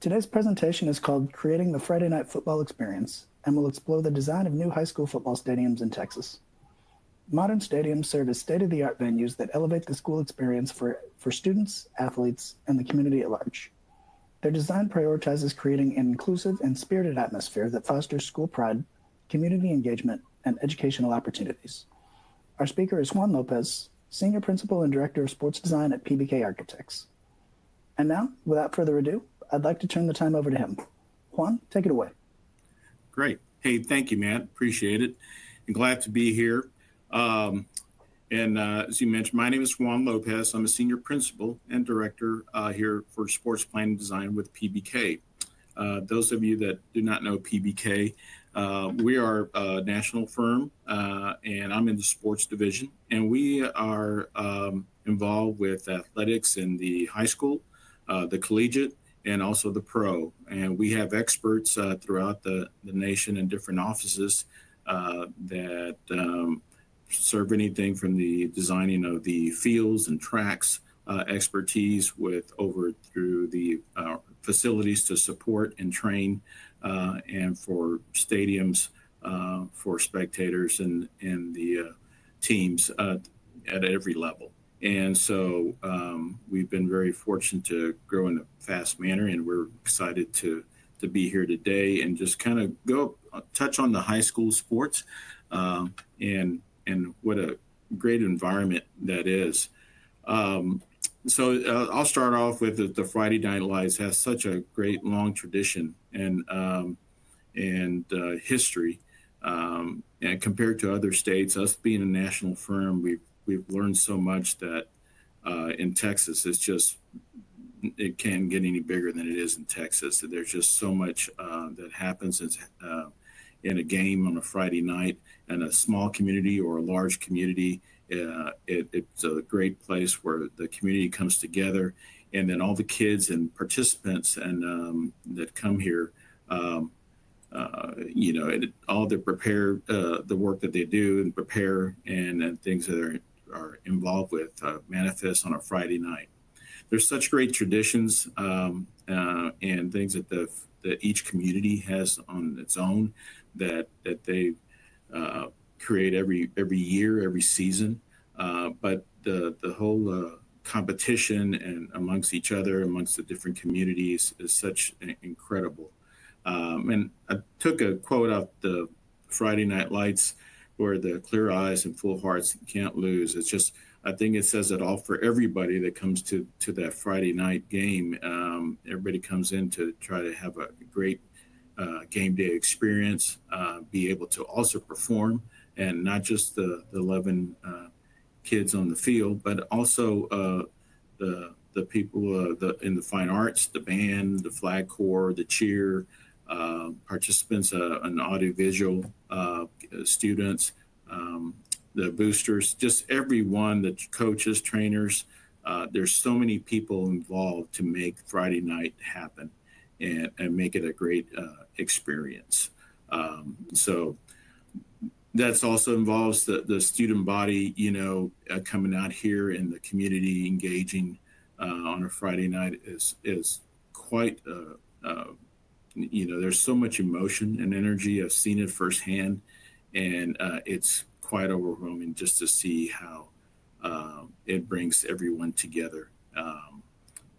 Today's presentation is called Creating the Friday Night Football Experience and will explore the design of new high school football stadiums in Texas. Modern stadiums serve as state-of-the-art venues that elevate the school experience for students, athletes, and the community at large. Their design prioritizes creating an inclusive and spirited atmosphere that fosters school pride, community engagement, and educational opportunities. Our speaker is Juan Lopez, Senior Principal and Director of Sports Design at PBK Architects. And now, without further ado, I'd like to turn the time over to him. Juan, take it away. Great. Hey, thank you, Matt. Appreciate it. And glad to be here. As you mentioned, my name is Juan Lopez. I'm a Senior Principal and Director here for Sports Planning Design with PBK. Those of you that do not know PBK, we are a national firm, and I'm in the sports division. And we are involved with athletics in the high school, the collegiate, and also the pro. And we have experts throughout the nation in different offices that serve anything from the designing of the fields and tracks, expertise with over through the facilities to support and train, and for stadiums, for spectators and the teams at every level. And so we've been very fortunate to grow in a fast manner, and we're excited to be here today and just kind of go touch on the high school sports and what a great environment that is. So I'll start off with the Friday Night Lights has such a great long tradition and history, and compared to other states, us being a national firm, we've learned so much that in Texas, it can't get any bigger than it is in Texas. There's just so much that happens in a game on a Friday night in a small community or a large community. It's a great place where the community comes together, and then all the kids and participants and that come here, all the prepare the work that they do and prepare and things that are involved with manifest on a Friday night. There's such great traditions and things that each community has on its own that they create every year, every season. But the whole competition and amongst each other, amongst the different communities, is such incredible. And I took a quote off the Friday Night Lights, where the clear eyes and full hearts can't lose. It's just, I think it says it all for everybody that comes to that Friday night game. Everybody comes in to try to have a great game day experience, be able to also perform, and not just the 11 kids on the field, but also the people in the fine arts, the band, the flag corps, the cheer, participants, and audiovisual students, the boosters, just everyone, the coaches, trainers. There's so many people involved to make Friday night happen and make it a great experience. So that's also involves the student body, coming out here in the community, engaging on a Friday night is quite, there's so much emotion and energy. I've seen it firsthand, and it's quite overwhelming just to see how it brings everyone together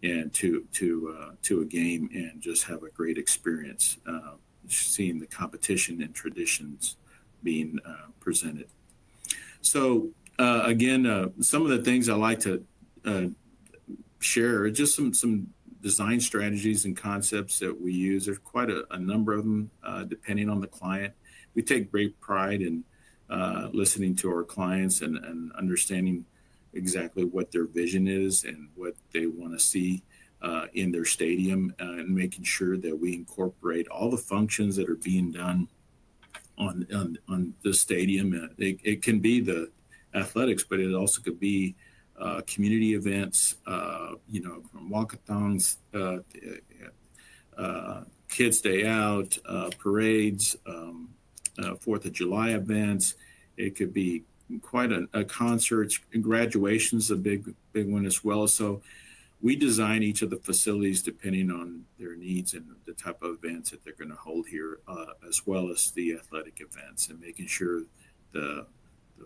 and to a game and just have a great experience, seeing the competition and traditions being presented. So again, some of the things I like to share are just some design strategies and concepts that we use. There's quite a number of them, depending on the client. We take great pride in listening to our clients and understanding exactly what their vision is and what they want to see in their stadium, and making sure that we incorporate all the functions that are being done on the stadium. It can be the athletics, but it also could be community events, from walkathons, Kids Day Out, parades, 4th of July events. It could be quite a concert. Graduation's a big one as well. So we design each of the facilities depending on their needs and the type of events that they're going to hold here, as well as the athletic events, and making sure the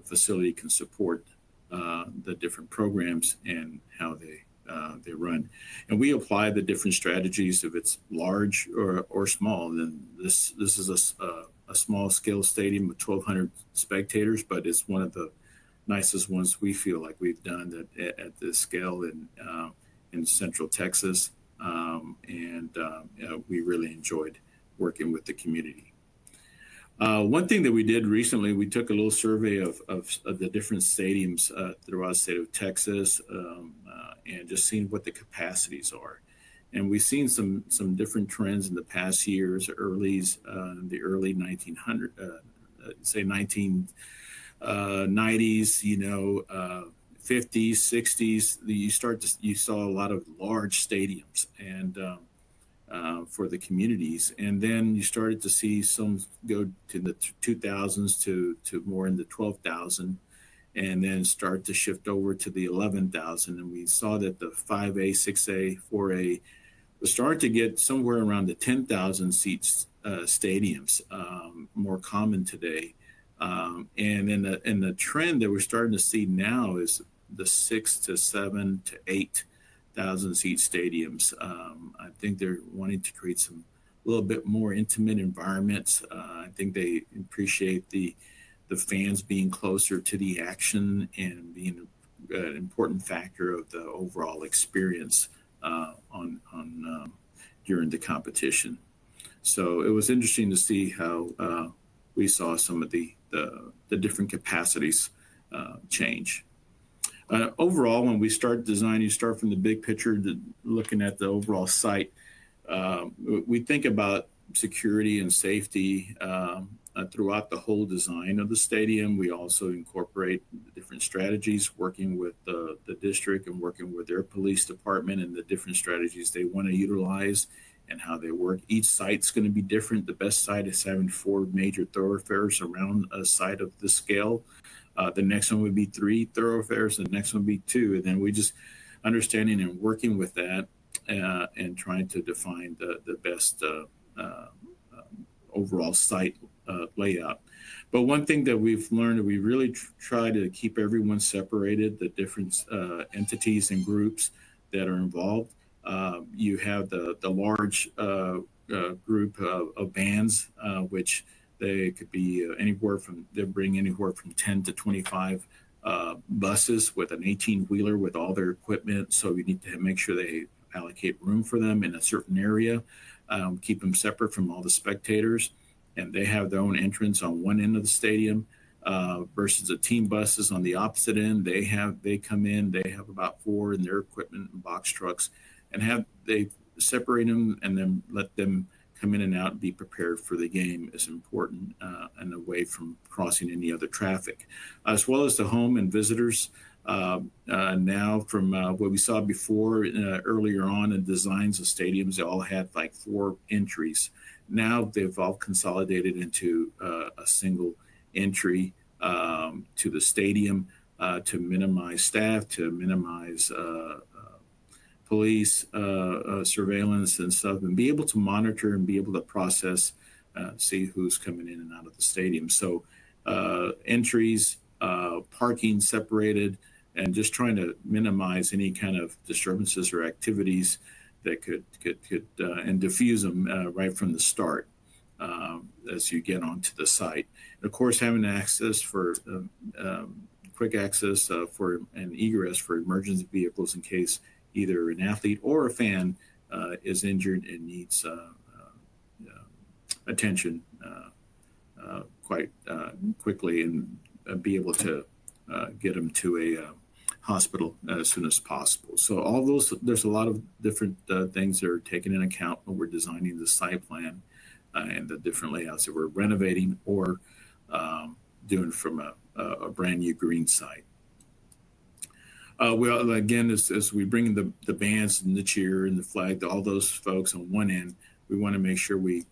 facility can support the different programs and how they run. And we apply the different strategies if it's large or small. And this is a small scale stadium with 1,200 spectators, but it's one of the nicest ones we feel like we've done at this scale in Central Texas. We really enjoyed working with the community. One thing that we did recently, we took a little survey of the different stadiums throughout the state of Texas, and just seeing what the capacities are. And we've seen some different trends in the past years, the early 1900, say 1990s, 50s, 60s. You saw a lot of large stadiums and for the communities, and then you started to see some go to the 2000s to more in the 12,000, and then start to shift over to the 11,000. And we saw that the 5A, 6A, 4A was starting to get somewhere around the 10,000 seats stadiums, more common today. And in the trend that we're starting to see now is the 6 to 7 to 8,000 seat stadiums. I think they're wanting to create a little bit more intimate environments. I think they appreciate the fans being closer to the action and being an important factor of the overall experience during the competition. So it was interesting to see how we saw some of the different capacities change. Overall, when we start design, you start from the big picture, looking at the overall site. We think about security and safety throughout the whole design of the stadium. We also incorporate different strategies, working with the district and working with their police department and the different strategies they want to utilize and how they work. Each site's going to be different. The best site is having 4 major thoroughfares around a site of this scale. The next one would be 3 thoroughfares. The next one would be 2. And then we just understanding and working with that and trying to define the best overall site layout. But one thing that we've learned, we really try to keep everyone separated, the different entities and groups that are involved. You have the large group of bands, which they could be they bring anywhere from 10 to 25 buses with an 18-wheeler with all their equipment. So you need to make sure they allocate room for them in a certain area, keep them separate from all the spectators. And they have their own entrance on one end of the stadium versus the team buses on the opposite end. They come in, they have about 4 in their equipment and box trucks, and they separate them and then let them come in and out and be prepared for the game is important, and away from crossing any other traffic, as well as the home and visitors. Now from what we saw before, earlier on in designs of stadiums, they all had like 4 entries. Now they've all consolidated into a single entry to the stadium to minimize staff, to minimize police surveillance and stuff, and be able to monitor and be able to process, see who's coming in and out of the stadium. So entries, parking separated, and just trying to minimize any kind of disturbances or activities that could and diffuse them right from the start as you get onto the site. And of course, having access for quick access for an egress for emergency vehicles in case either an athlete or a fan is injured and needs attention quite quickly, and be able to get them to a hospital as soon as possible. So all those, there's a lot of different things that are taken into account when we're designing the site plan and the different layouts that we're renovating or doing from a brand new green site. Well, again, as we bring the bands and the cheer and the flag, all those folks on one end, we want to make sure we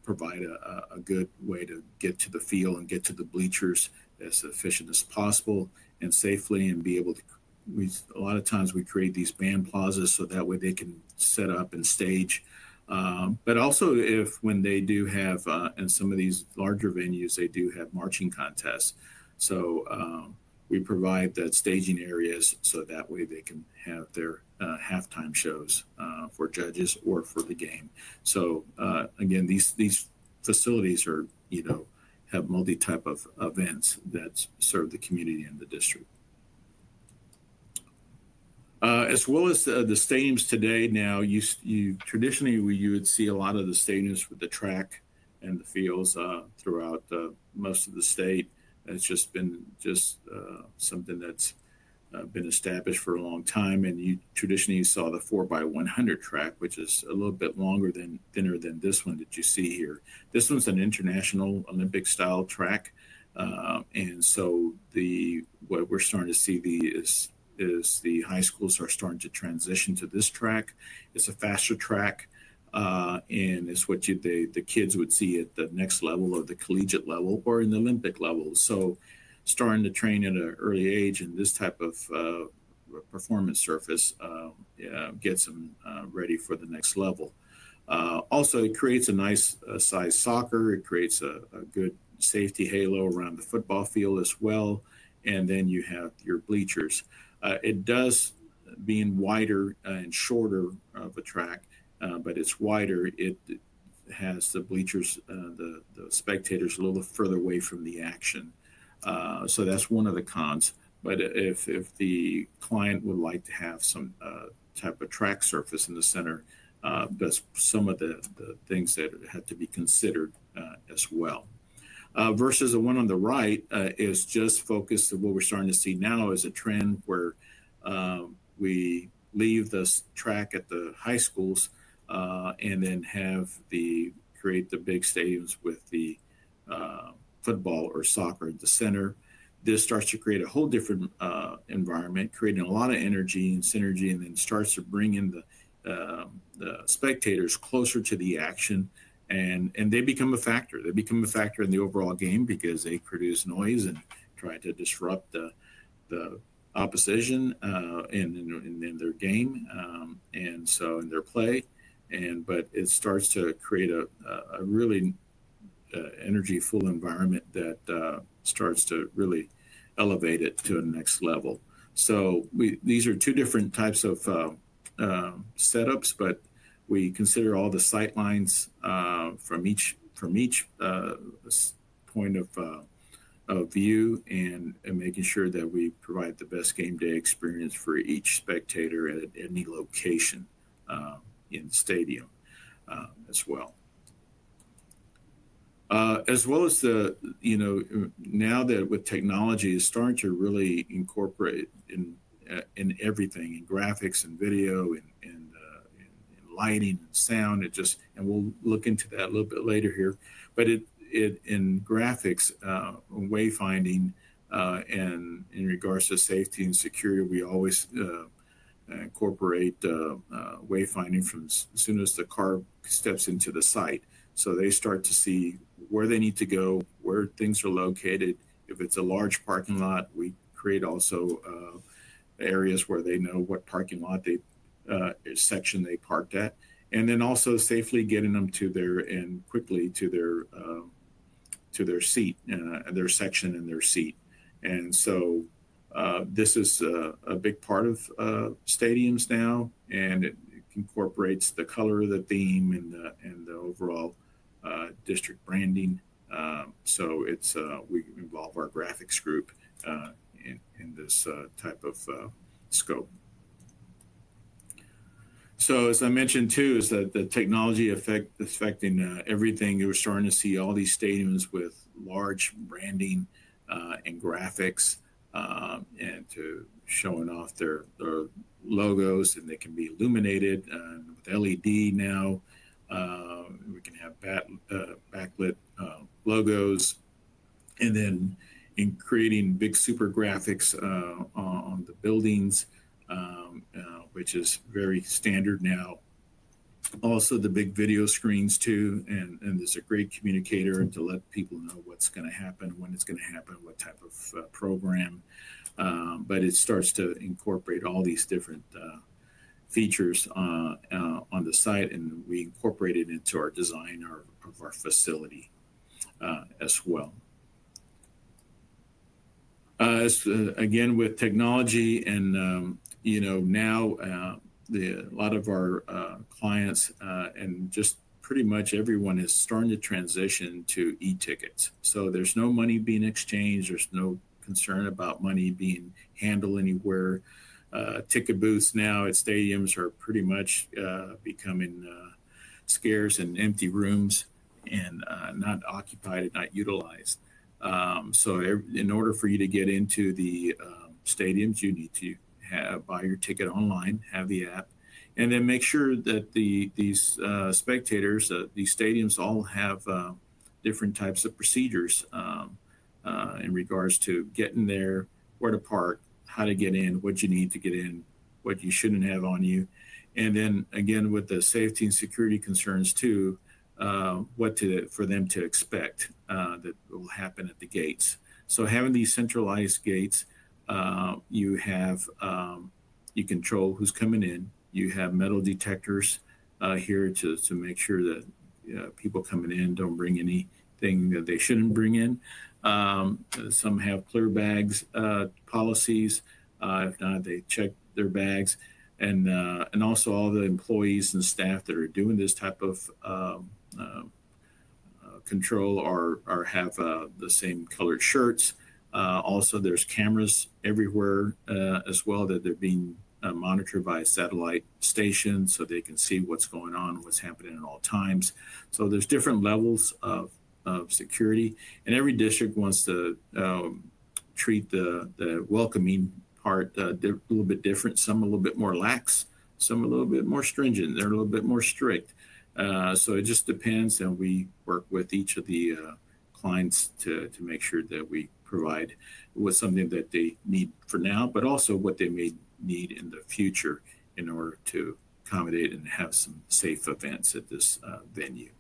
provide a good way to get to the field and get to the bleachers as efficient as possible and safely, and be able to a lot of times we create these band plazas so that way they can set up and stage. But also when they do have, in some of these larger venues, they do have marching contests. So we provide that staging areas so that way they can have their halftime shows for judges or for the game. So again, these facilities are, have multi-type of events that serve the community and the district. As well as the stadiums today now, you traditionally you would see a lot of the stadiums with the track and the fields throughout most of the state. It's just been something that's been established for a long time, and you traditionally saw the 4x100 track, which is a little bit thinner than this one that you see here. This one's an international Olympic style track, and so what we're starting to see is the high schools are starting to transition to this track. It's a faster track, and it's what the kids would see at the next level or the collegiate level or in the Olympic level. So starting to train at an early age in this type of performance surface gets them ready for the next level. Also, it creates a nice size soccer. It creates a good safety halo around the football field as well. And then you have your bleachers. It does, being wider and shorter of a track, but it's wider. It has the bleachers, the spectators a little further away from the action. So that's one of the cons. But if the client would like to have some type of track surface in the center, that's some of the things that have to be considered as well. Versus the one on the right is just focused on what we're starting to see now is a trend where we leave the track at the high schools and then create the big stadiums with the football or soccer at the center. This starts to create a whole different environment, creating a lot of energy and synergy, and then starts to bring in the spectators closer to the action. And they become a factor. They become a factor in the overall game because they produce noise and try to disrupt the opposition in their game, and so in their play. But it starts to create a really energy-full environment that starts to really elevate it to the next level. So these are two different types of setups, but we consider all the sight lines from each point of view and making sure that we provide the best game day experience for each spectator at any location in the stadium as well. As well as now that with technology is starting to really incorporate in everything, in graphics and video and lighting and sound, and we'll look into that a little bit later here, but it in graphics, wayfinding, and in regards to safety and security, we always incorporate wayfinding from as soon as the car steps into the site. So they start to see where they need to go, where things are located. If it's a large parking lot, we create also areas where they know what parking lot section they parked at, and then also safely getting them quickly to their seat, their section and their seat. And so this is a big part of stadiums now, and it incorporates the color of the theme and the overall district branding. So we involve our graphics group in this type of scope. So as I mentioned too, is that the technology affecting everything. We're starting to see all these stadiums with large branding and graphics, and to showing off their logos, and they can be illuminated with LED now. We can have backlit logos, and then in creating big super graphics on the buildings, which is very standard now Also the big video screens too, and there's a great communicator to let people know what's going to happen, when it's going to happen, what type of program. But it starts to incorporate all these different features on the site, and we incorporate it into our design of our facility as well. Again, with technology and now a lot of our clients and just pretty much everyone is starting to transition to e-tickets. So there's no money being exchanged. There's no concern about money being handled anywhere. Ticket booths now at stadiums are pretty much becoming scarce and empty rooms and not occupied and not utilized. So in order for you to get into the stadiums, you need to buy your ticket online, have the app, and then make sure that these spectators, these stadiums all have different types of procedures in regards to getting there, where to park, how to get in, what you need to get in, what you shouldn't have on you. And then again, with the safety and security concerns too, for them to expect that will happen at the gates. So having these centralized gates, you control who's coming in. You have metal detectors here to make sure that people coming in don't bring anything that they shouldn't bring in. Some have clear bags policies. If not, they check their bags, and also all the employees and staff that are doing this type of control have the same colored shirts. Also, there's cameras everywhere as well that they're being monitored by a satellite station so they can see what's going on, what's happening at all times. So there's different levels of security, and every district wants to treat the welcoming part a little bit different. Some a little bit more lax, some a little bit more stringent. They're a little bit more strict. So it just depends, and we work with each of the clients to make sure that we provide with something that they need for now, but also what they may need in the future in order to accommodate and have some safe events at this venue.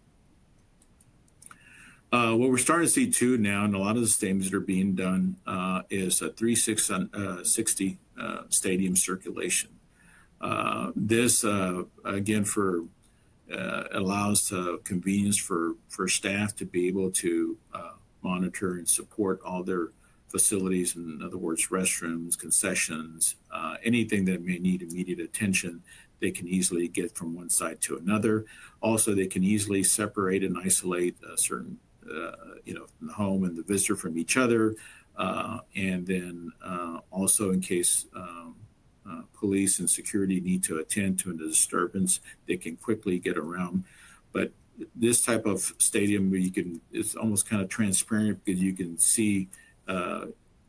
What we're starting to see too now, and a lot of the stadiums that are being done, is a 360 stadium circulation. This again allows convenience for staff to be able to monitor and support all their facilities. In other words, restrooms, concessions, anything that may need immediate attention, they can easily get from one side to another. Also, they can easily separate and isolate certain the home and the visitor from each other. And then also in case police and security need to attend to a disturbance, they can quickly get around. But this type of stadium where it's almost kind of transparent because you can see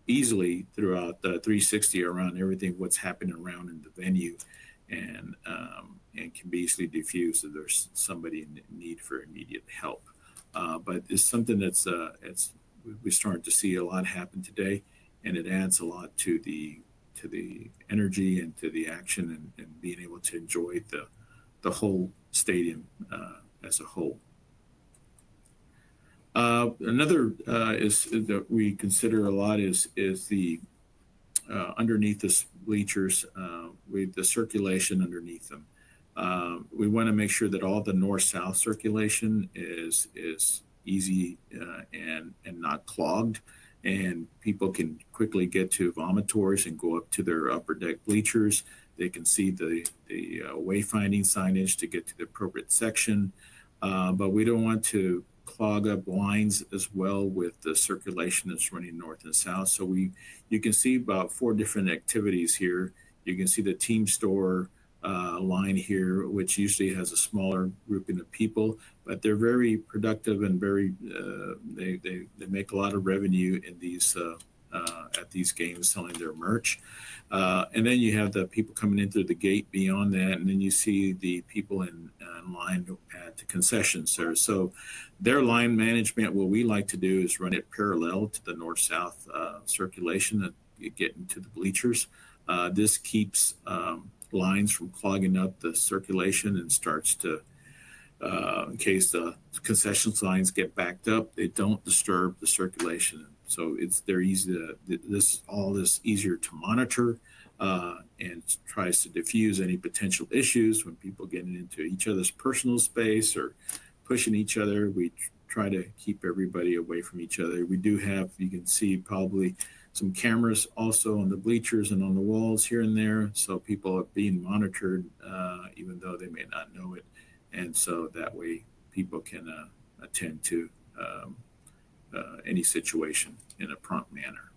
easily throughout the 360 around everything, what's happening around in the venue, and can be easily diffused if there's somebody in need for immediate help. But it's something that's we're starting to see a lot happen today, and it adds a lot to the energy and to the action and being able to enjoy the whole stadium as a whole. Another is that we consider a lot is the underneath the bleachers, with the circulation underneath them. We want to make sure that all the north-south circulation is easy and not clogged, and people can quickly get to vomitories and go up to their upper deck bleachers. They can see the wayfinding signage to get to the appropriate section, but we don't want to clog up lines as well with the circulation that's running north and south. So you can see about 4 different activities here. You can see the team store line here, which usually has a smaller grouping of people, but they're very productive and very they make a lot of revenue in these at these games selling their merch. And then you have the people coming in through the gate beyond that, and then you see the people in line at the concessions there. So their line management, what we like to do is run it parallel to the north-south circulation and get into the bleachers. This keeps lines from clogging up the circulation and starts to in case the concession lines get backed up, they don't disturb the circulation. So they're easy to this easier to monitor, and tries to diffuse any potential issues when people getting into each other's personal space or pushing each other. We try to keep everybody away from each other. We do have, you can see probably some cameras also on the bleachers and on the walls here and there. So people are being monitored, even though they may not know it. And so that way people can attend to any situation in a prompt manner.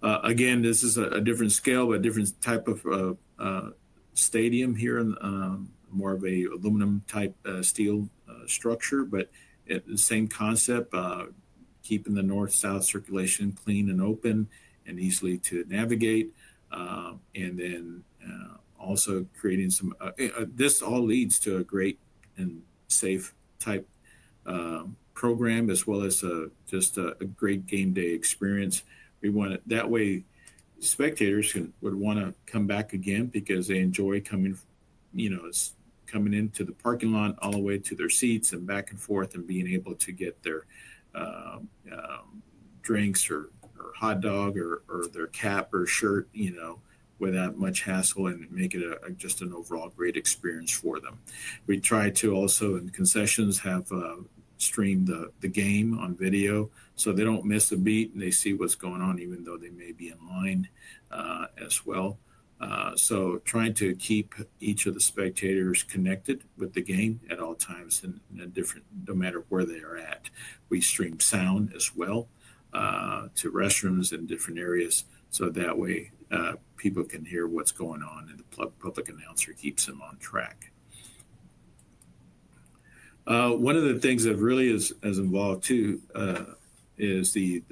Again, this is a different scale, but a different type of stadium here, in more of a aluminum type steel structure, but the same concept, keeping the north-south circulation clean and open and easily to navigate. And then also creating some, this all leads to a great and safe type program, as well as just a great game day experience. We want it that way. Spectators would want to come back again because they enjoy coming, coming into the parking lot all the way to their seats and back and forth, and being able to get their drinks or hot dog or their cap or shirt, without much hassle, and make it just an overall great experience for them. We try to also in concessions have stream the game on video, so they don't miss a beat and they see what's going on, even though they may be in line as well. So trying to keep each of the spectators connected with the game at all times, and no matter where they are at. We stream sound as well to restrooms and different areas, so that way people can hear what's going on, and the public announcer keeps them on track. One of the things that really is involved too is the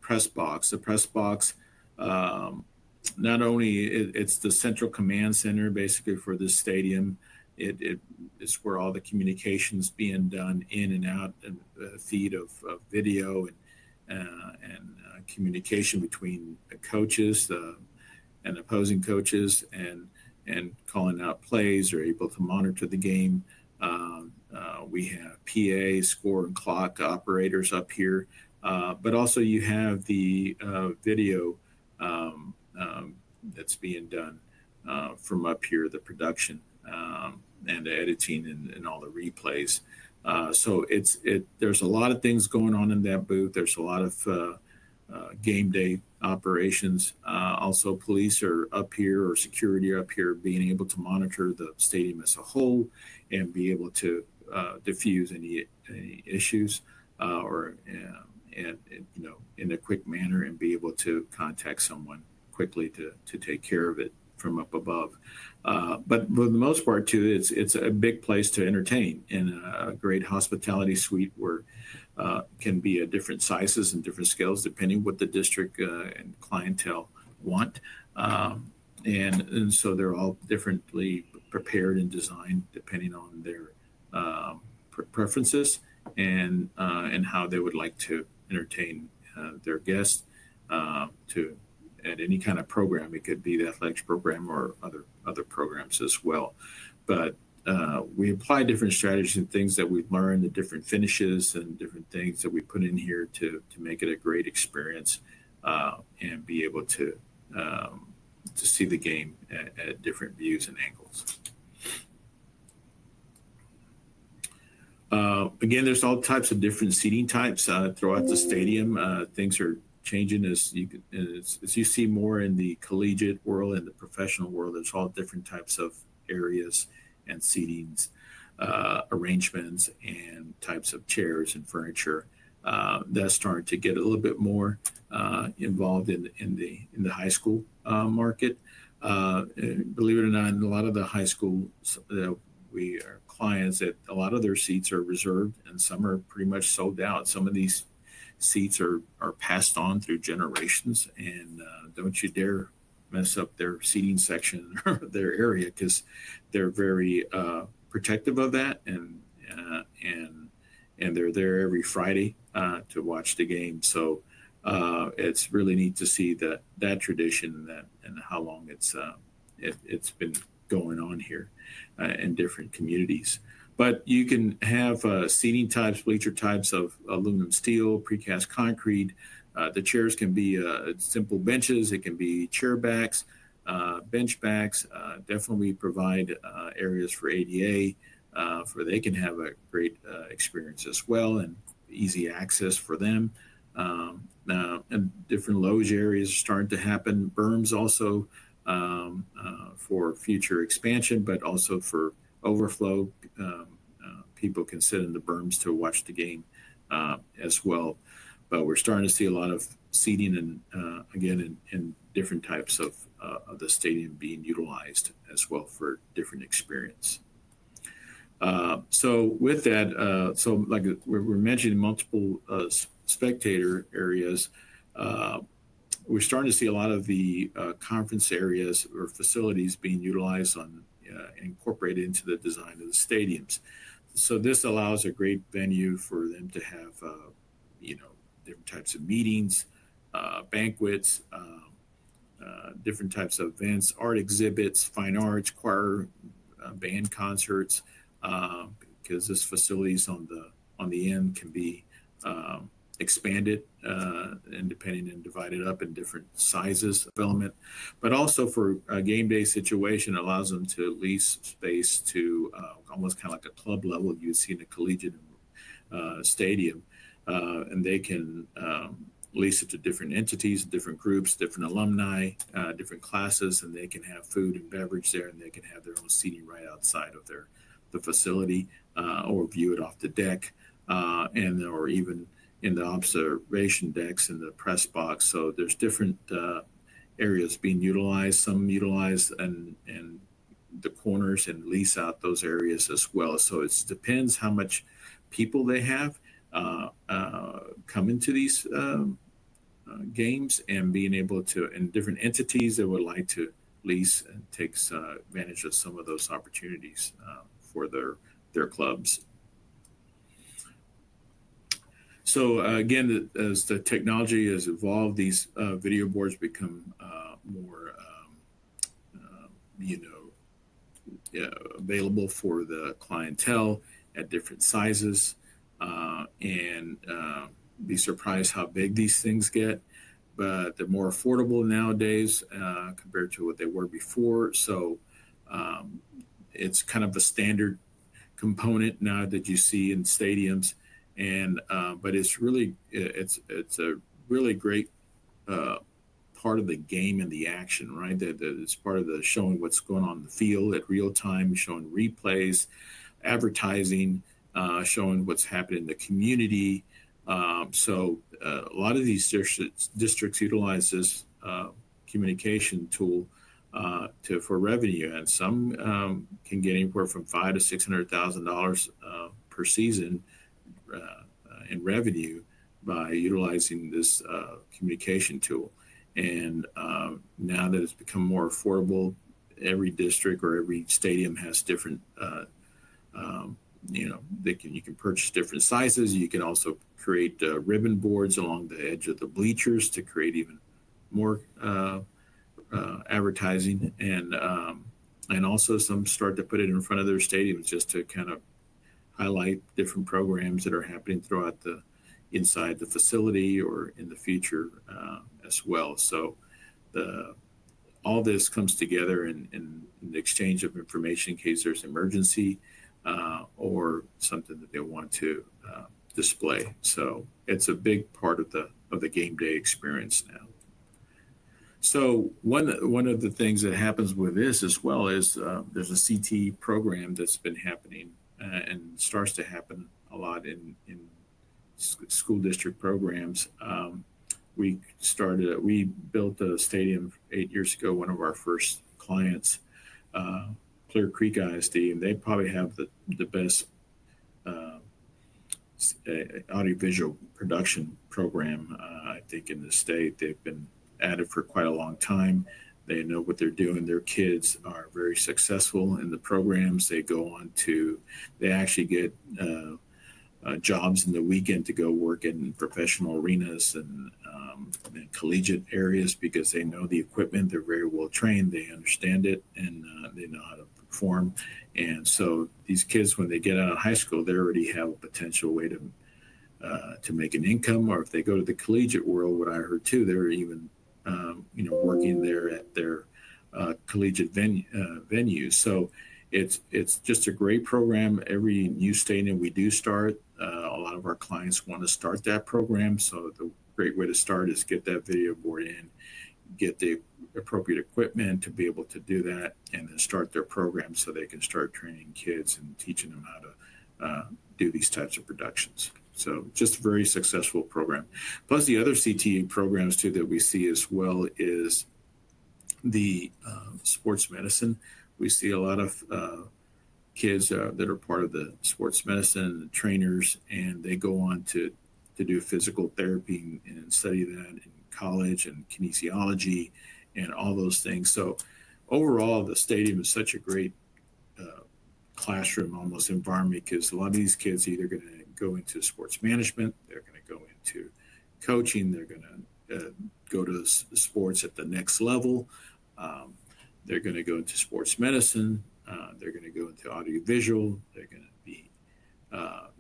press box. The press box, not only it's the central command center basically for this stadium. It's where all the communications being done in and out, and feed of video and communication between the coaches and opposing coaches, and calling out plays, or able to monitor the game. We have PA, score and clock operators up here, but also you have the video that's being done from up here, the production and the editing and all the replays. So there's a lot of things going on in that booth. There's a lot of game day operations. Also, police are up here, or security are up here, being able to monitor the stadium as a whole and be able to diffuse any issues in a quick manner, and be able to contact someone quickly to take care of it from up above. But for the most part too, it's a big place to entertain, and a great hospitality suite where can be at different sizes and different scales depending what the district and clientele want. And so they're all differently prepared and designed depending on their preferences and how they would like to entertain their guests at any kind of program. It could be the athletics program or other programs as well. But we apply different strategies and things that we've learned, the different finishes and different things that we put in here to make it a great experience and be able to see the game at different views and angles. Again, there's all types of different seating types throughout the stadium. Things are changing as you see more in the collegiate world and the professional world. There's all different types of areas and seatings, arrangements, and types of chairs and furniture. That's starting to get a little bit more involved in the high school market. Believe it or not, in a lot of the high schools we are clients, that a lot of their seats are reserved, and some are pretty much sold out. Some of these seats are passed on through generations, and don't you dare mess up their seating section or their area, because they're very protective of that, and they're there every Friday to watch the game. So it's really neat to see that tradition and how long it's been going on here in different communities. But you can have seating types, bleacher types of aluminum steel, precast concrete. The chairs can be simple benches. It can be chair backs, bench backs. Definitely provide areas for ADA, for they can have a great experience as well, and easy access for them. And different loge areas are starting to happen. Berms also for future expansion, but also for overflow. People can sit in the berms to watch the game as well. But we're starting to see a lot of seating and again in different types of the stadium being utilized as well for different experience. So with that, so like we're mentioning multiple spectator areas, we're starting to see a lot of the conference areas or facilities being utilized on incorporated into the design of the stadiums. So this allows a great venue for them to have, different types of meetings, banquets, different types of events, art exhibits, fine arts, choir, band concerts, because this facilities on the end can be expanded and depending and divided up in different sizes of element, but also for a game day situation allows them to lease space to almost kind of like a club level you'd see in a collegiate stadium, and they can lease it to different entities, different groups, different alumni, different classes, and they can have food and beverage there, and they can have their own seating right outside of the facility, or view it off the deck, or even in the observation decks in the press box. So there's different areas being utilized, some utilized and the corners and lease out those areas as well. So it depends how much people they have come into these games, and being able to, and different entities that would like to lease and takes advantage of some of those opportunities for their clubs. So again, as the technology has evolved, these video boards become more, available for the clientele at different sizes, and be surprised how big these things get. But they're more affordable nowadays compared to what they were before. So it's kind of a standard component now that you see in stadiums. And but it's really it's a really great part of the game and the action, right? That it's part of the showing what's going on in the field at real time, showing replays, advertising, showing what's happening in the community. So a lot of these districts utilize this communication tool for revenue, and some can get anywhere from $500,000 to $600,000 per season in revenue by utilizing this communication tool. And now that it's become more affordable, every district or every stadium has different, you can purchase different sizes. You can also create ribbon boards along the edge of the bleachers to create even more advertising, and also some start to put it in front of their stadiums just to kind of highlight different programs that are happening throughout inside the facility or in the future as well. So all this comes together in the exchange of information in case there's an emergency or something that they want to display. So it's a big part of the game day experience now. So one of the things that happens with this as well is there's a CT program that's been happening and starts to happen a lot in school district programs. We built a stadium 8 years ago. One of our first clients, Clear Creek ISD, and they probably have the best audiovisual production program, I think, in the state. They've been at it for quite a long time. They know what they're doing. Their kids are very successful in the programs. They go on to, they actually get jobs in the weekend to go work in professional arenas and collegiate areas because they know the equipment. They're very well trained. They understand it, and they know how to perform. And so these kids, when they get out of high school, they already have a potential way to make an income. Or if they go to the collegiate world, what I heard too, they're even working there at their collegiate venues. So it's just a great program. Every new stadium we do start, a lot of our clients want to start that program. So the great way to start is get that video board in, get the appropriate equipment to be able to do that, and then start their program so they can start training kids and teaching them how to do these types of productions. So just a very successful program. Plus the other CTE programs too that we see as well is the sports medicine. We see a lot of kids that are part of the sports medicine, the trainers, and they go on to do physical therapy and study that in college and kinesiology and all those things. So overall, the stadium is such a great classroom almost environment because a lot of these kids are either going to go into sports management, they're going to go into coaching, they're going to go to sports at the next level, they're going to go into sports medicine, they're going to go into audiovisual, they're going to be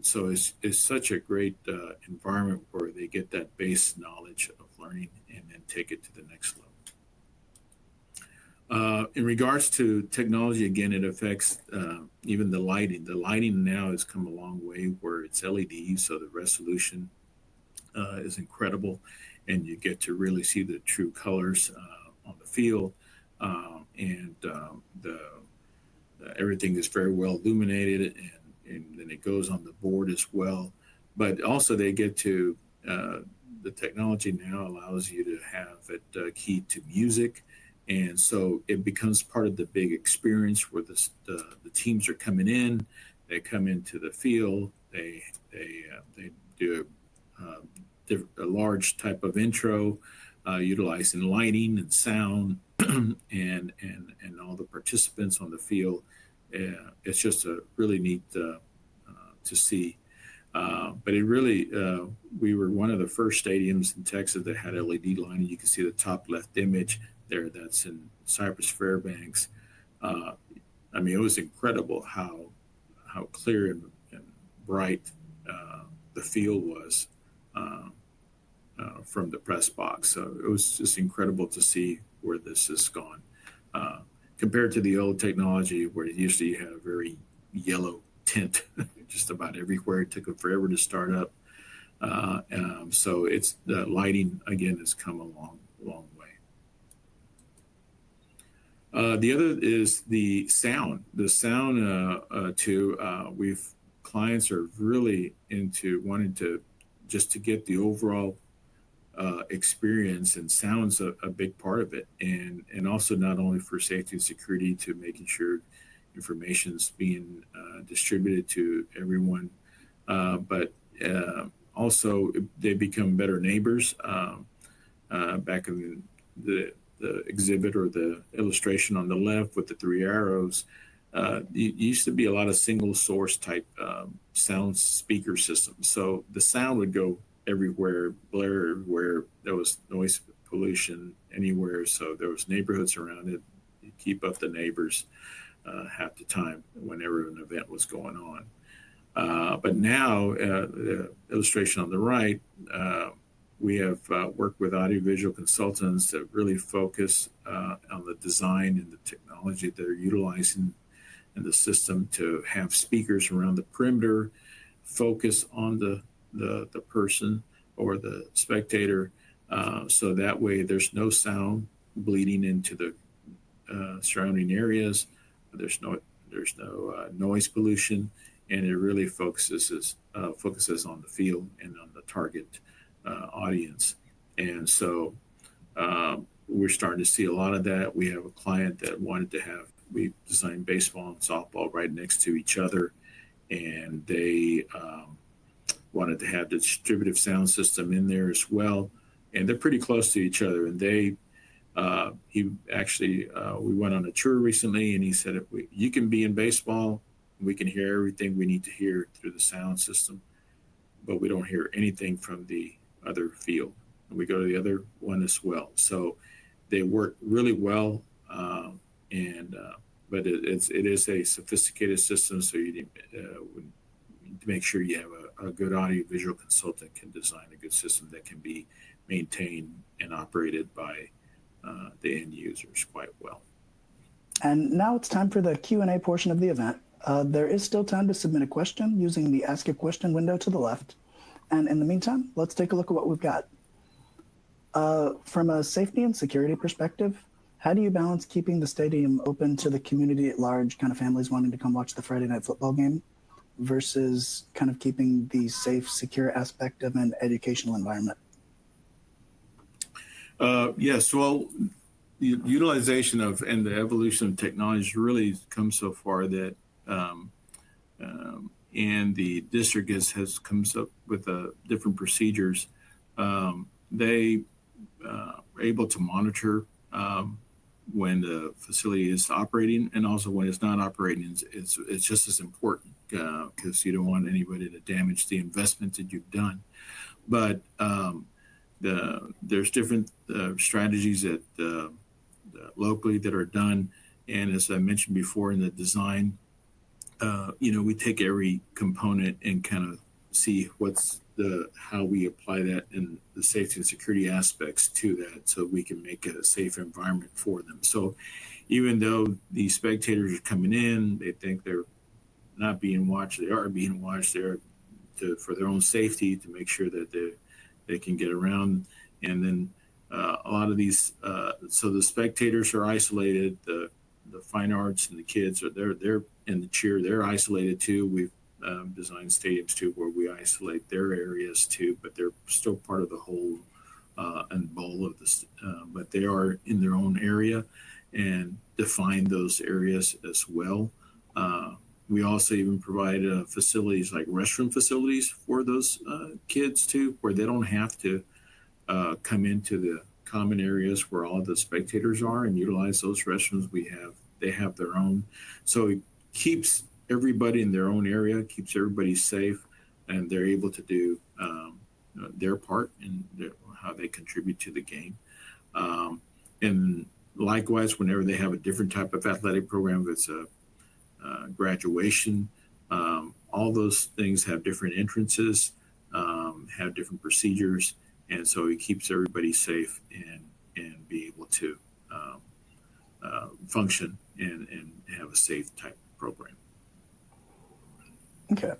so it's such a great environment where they get that base knowledge of learning and then take it to the next level. In regards to technology, again, it affects even the lighting. The lighting now has come a long way where it's LED, so the resolution is incredible, and you get to really see the true colors on the field, and everything is very well illuminated, and then it goes on the board as well. But also they get to, the technology now allows you to have it keyed to music. And so it becomes part of the big experience where the teams are coming in, they come into the field, they do a large type of intro, utilizing lighting and sound and all the participants on the field. It's just a really neat to see. But it really, we were one of the first stadiums in Texas that had LED lighting. You can see the top left image there, that's in Cypress Fairbanks. I mean, it was incredible how clear and bright the field was from the press box. So it was just incredible to see where this has gone. Compared to the old technology where usually you had a very yellow tint just about everywhere. It took them forever to start up. So it's the lighting, again, has come a long way. The other is the sound. The sound too. Clients are really into wanting to just to get the overall experience, and sound's a big part of it. And also not only for safety and security, to making sure information is being distributed to everyone, but also they become better neighbors. Back in the exhibit or the illustration on the left with the three arrows, it used to be a lot of single source type sound speaker systems. So the sound would go everywhere, blare everywhere. There was noise pollution anywhere. So there was neighborhoods around it. You keep up the neighbors half the time whenever an event was going on. But now, the illustration on the right, we have worked with audiovisual consultants that really focus on the design and the technology they're utilizing in the system to have speakers around the perimeter, focus on the person or the spectator, so that way there's no sound bleeding into the surrounding areas. There's no noise pollution, and it really focuses on the field and on the target audience. And so we're starting to see a lot of that. We have a client that we designed baseball and softball right next to each other, and they wanted to have the distributive sound system in there as well. And they're pretty close to each other. And we went on a tour recently, and he said, you can be in baseball, we can hear everything we need to hear through the sound system. but we don't hear anything from the other field. And we go to the other one as well. So they work really well, but it is a sophisticated system. So you need to make sure you have a good audiovisual consultant can design a good system that can be maintained and operated by the end users quite well. And now it's time for the Q&A portion of the event. There is still time to submit a question using the Ask a Question window to the left. And in the meantime, let's take a look at what we've got. From a safety and security perspective, how do you balance keeping the stadium open to the community at large, kind of families wanting to come watch the Friday night football game, versus kind of keeping the safe, secure aspect of an educational environment? Yes, well, the utilization of and the evolution of technology really come so far that and the district has comes up with different procedures. They are able to monitor when the facility is operating, and also when it's not operating. It's just as important because you don't want anybody to damage the investment that you've done. But there's different strategies that locally that are done, and as I mentioned before in the design, we take every component and kind of see how we apply that and the safety and security aspects to that, so we can make a safe environment for them. So even though these spectators are coming in, they think they're not being watched, they are being watched there for their own safety, to make sure that they can get around. And then a lot of these, so the spectators are isolated, the fine arts and the kids are they're in the cheer, they're isolated too. We've designed stadiums too where we isolate their areas too, but they're still part of the whole and bowl of this, but they are in their own area and define those areas as well. We also even provide facilities like restroom facilities for those kids too, where they don't have to come into the common areas where all of the spectators are and utilize those restrooms. They have their own. So it keeps everybody in their own area, keeps everybody safe, and they're able to do their part and how they contribute to the game. And likewise, whenever they have a different type of athletic program, if it's a graduation, all those things have different entrances, have different procedures, and so it keeps everybody safe and be able to function and have a safe type program. Okay.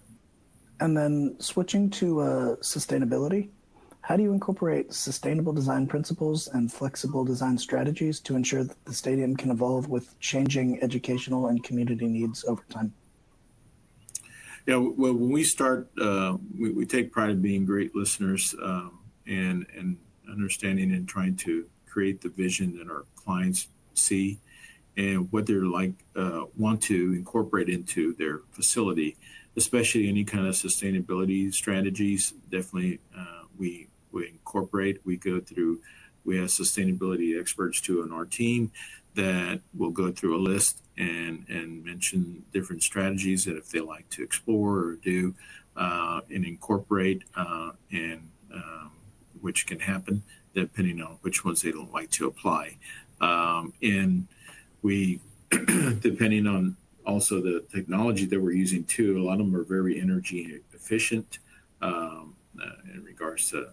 And then switching to sustainability, how do you incorporate sustainable design principles and flexible design strategies to ensure that the stadium can evolve with changing educational and community needs over time? Yeah, well, when we start, we take pride in being great listeners and understanding and trying to create the vision that our clients see and what they're like, want to incorporate into their facility, especially any kind of sustainability strategies. Definitely, we incorporate. We have sustainability experts too on our team that will go through a list and mention different strategies that if they like to explore or do and incorporate, which can happen depending on which ones they don't like to apply. And we, depending on also the technology that we're using too, a lot of them are very energy efficient in regards to,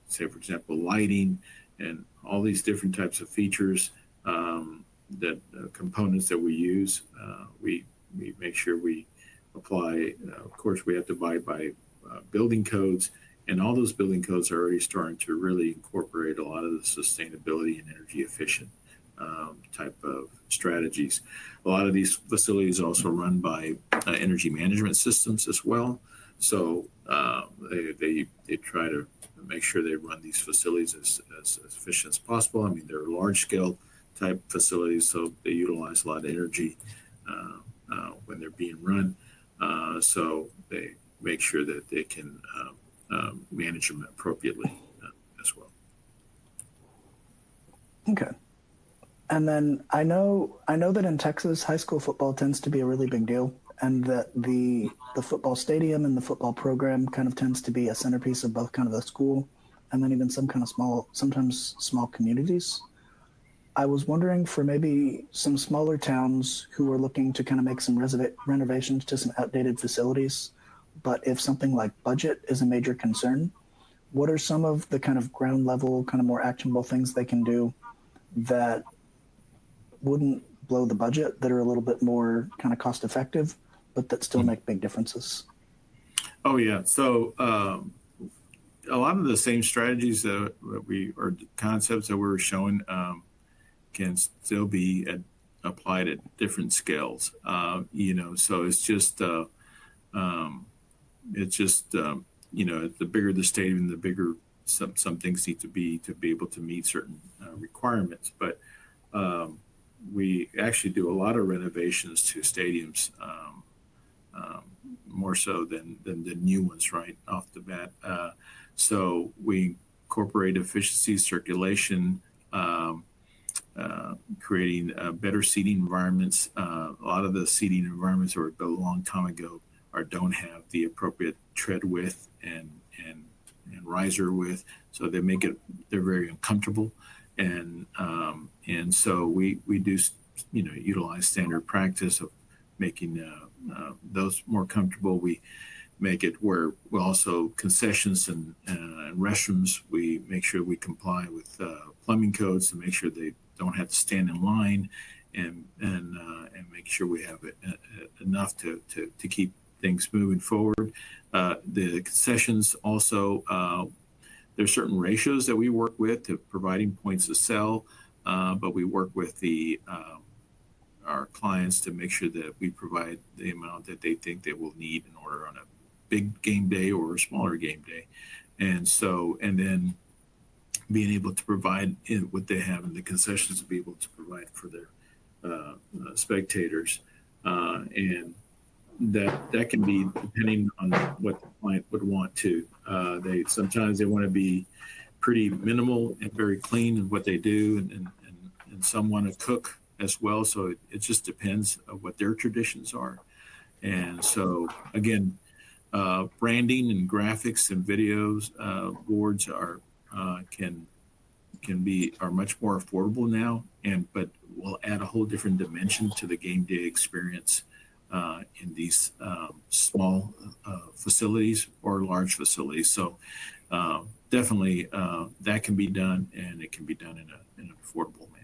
say, for example, lighting and all these different types of features that components that we use. We make sure we apply. Of course, we have to abide by building codes, and all those building codes are already starting to really incorporate a lot of the sustainability and energy efficient type of strategies. A lot of these facilities also run by energy management systems as well. So they try to make sure they run these facilities as efficient as possible. I mean, they're large scale type facilities, so they utilize a lot of energy when they're being run. So they make sure that they can manage them appropriately as well. Okay. And then I know that in Texas, high school football tends to be a really big deal. and that the football stadium and the football program kind of tends to be a centerpiece of both kind of the school and then even some kind of sometimes small communities. I was wondering for maybe some smaller towns who are looking to kind of make some renovations to some outdated facilities, but if something like budget is a major concern, what are some of the kind of ground level, kind of more actionable things they can do that wouldn't blow the budget, that are a little bit more kind of cost effective, but that still make big differences? Oh yeah. So a lot of the same strategies that or concepts that we were showing can still be applied at different scales. So it's just the bigger the stadium, the bigger some things need to be able to meet certain requirements. But we actually do a lot of renovations to stadiums, more so than the new ones right off the bat. So we incorporate efficiency, circulation, creating better seating environments. A lot of the seating environments were built a long time ago or don't have the appropriate tread width and riser width, so they're very uncomfortable. And so we do utilize standard practice of making those more comfortable. We make it where we also concessions and restrooms, we make sure we comply with plumbing codes to make sure they don't have to stand in line, and make sure we have enough to keep things moving forward. The concessions also, there's certain ratios that we work with to providing points to sell, but we work with our clients to make sure that we provide the amount that they think they will need in order on a big game day or a smaller game day. And then being able to provide what they have in the concessions to be able to provide for their spectators. And that can be depending on what the client would want to. Sometimes they want to be pretty minimal and very clean in what they do, and some want to cook as well. So it just depends on what their traditions are. And so again, branding and graphics and videos boards are much more affordable now, but will add a whole different dimension to the game day experience in these small facilities or large facilities. So definitely that can be done, and it can be done in an affordable manner.